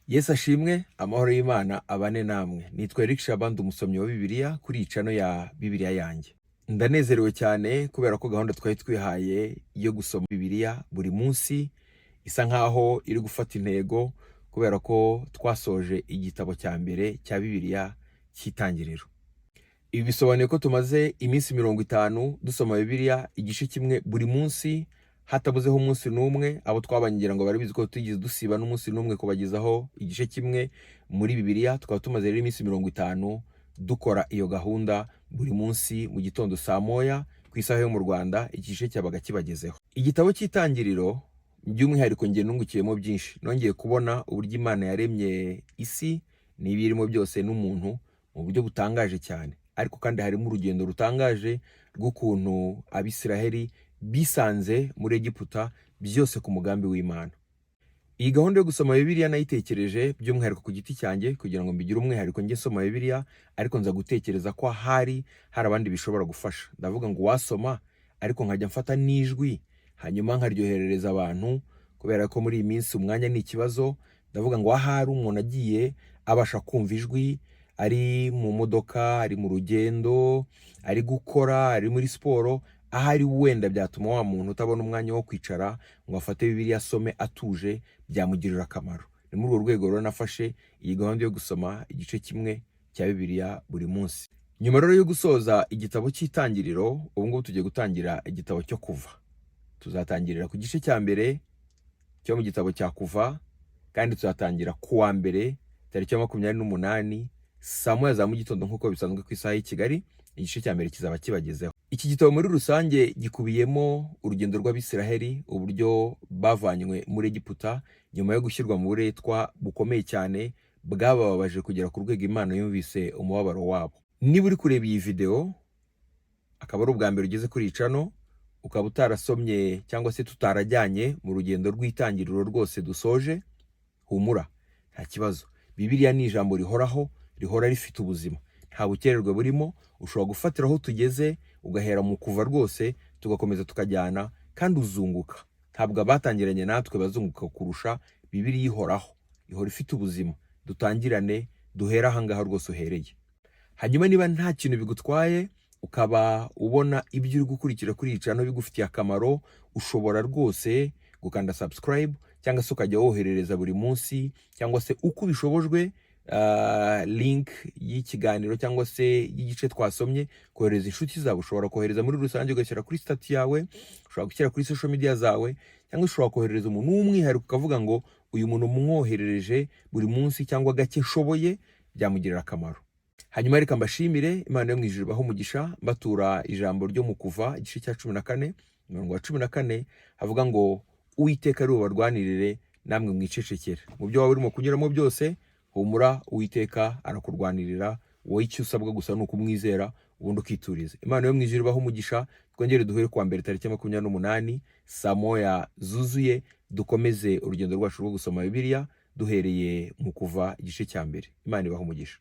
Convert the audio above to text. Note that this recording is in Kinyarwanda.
Yesu ashimwe, amahoro y'Imana abane namwe. Nitwa Eric Shabandi, umusomyi wa Bibiliya kuri iyi channel ya Bibiliya yanjye. Ndanezerewe cyane kubera ko gahunda twari twihaye yo gusoma Bibiliya buri munsi isa nkaho iri gufata intego, kubera ko twasoje igitabo cya mbere cya Bibiliya cy'Itangiriro. Ibi bisobanuye ko tumaze iminsi 50 dusoma Bibiliya igice kimwe buri munsi, hatabuzeho umunsi n'umwe. Abo twabangira ngo bari bizi ko tugize dusiba n'umunsi n'umwe kubagezaho igice kimwe muri Bibiliya. Tukaba tumaze rero iminsi 50 dukora iyo gahunda buri munsi mu gitondo saa moya ku isaha yo mu Rwanda, igice cyabaga kibagezeho. Igitabo cy'Itangiriro by'umwihariko ngiye nungukiyemo byinshi. Nongeye kubona uburyo Imana yaremye isi n'ibirimo byose n'umuntu mu buryo butangaje cyane, ariko kandi harimo urugendo rutangaje rw'ukuntu Abisiraheli bisanze muri Egiputa, byose ku mugambi w'Imana. Iyi gahunda yo gusoma Bibiliya nayitekereje by'umwihariko ku giti cyanjye kugira ngo mbigire umwihariko njye soma Bibiliya, ariko nza gutekereza ko hari abandi bishobora gufasha. Ndavuga ngo wasoma ariko nkajya mfata n'ijwi hanyuma nkaryoherereza abantu, kubera ko muri iyi minsi umwanya ni ikibazo. Ndavuga ngo ahari umuntu agiye abasha kumva ijwi, ari mu modoka, ari mu rugendo, ari gukora, ari muri siporo, ahari wenda byatuma wa muntu utabona umwanya wo kwicara ngo afate Bibiliya asome atuje, byamugirira akamaro. Ni muri urwo rwego rero nafashe iyi gahunda yo gusoma igice kimwe cya Bibiliya buri munsi. Nyuma rero yo gusoza igitabo cy'Itangiriro, ubu ngubu tugiye gutangira igitabo cyo Kuva. Tuzatangirira ku gice cya mbere cyo mu gitabo cya Kuva, kandi tuzatangira ku wa mbere tariki ya 28 saa moya za mu gitondo nk'uko bisanzwe ku isaha y'i Kigali. Igice cya mbere kizaba kibagezeho. Iki gitabo muri rusange gikubiyemo urugendo rw'Abisiraheli, uburyo bavanywe muri Egiputa nyuma yo gushyirwa mu buretwa bukomeye cyane bwabababaje kugera ku rwego Imana yumvise umubabaro wabo. Niba uri kureba iyi video akaba ari ubwa mbere ugeze kuri iyi channel, ukaba utarasomye cyangwa se tutarajyanye mu rugendo rw'Itangiriro rwose dusoje, humura, nta kibazo. Bibiliya ni ijambo rihoraho, rihora rifite ubuzima, nta bukererwe burimo. Ushobora gufatira aho tugeze ugahera mu Kuva rwose tugakomeza tukajyana, kandi uzunguka. Ntabwo abatangiranye natwe bazunguka kurusha. Bibiliya ihoraho, ihora ifite ubuzima. Dutangirane, duhera ahangaha rwose uhereye. Hanyuma niba nta kintu bigutwaye, ukaba ubona ibyo uri gukurikira kuri iyi channel bigufitiye akamaro, ushobora rwose gukanda subscribe cyangwa se ukajya woherereza buri munsi, cyangwa se uko ubishobojwe link y'ikiganiro cyangwa se y'igice twasomye, kohereza inshuti zawe. Ushobora kohereza muri rusange ugashyira kuri status yawe, ushobora gushyira kuri social media zawe, cyangwa ushobora kohereza umuntu w'umwihariko ukavuga ngo uyu muntu mwoherereje buri munsi cyangwa gake nshoboye, byamugirira akamaro. Hanyuma reka mbashimire, Imana yo mu ijuru ibahe umugisha, mbatura ijambo ryo mu Kuva igice cya 14 umurongo wa 14 havuga ngo Uwiteka ari ubarwanirire namwe mwicecekere. Mu byo waba urimo kunyuramo byose, humura, Uwiteka arakurwanirira. Wowe icyo usabwa gusa ni ukumwizera ubundi ukituriza. Imana yo mu ijuru ibahe umugisha. Twongere duhure ku wa mbere tariki ya 28 saa moya zuzuye, dukomeze urugendo rwacu rwo gusoma Bibiliya duhereye mu Kuva igice cya mbere. Imana ibahe umugisha.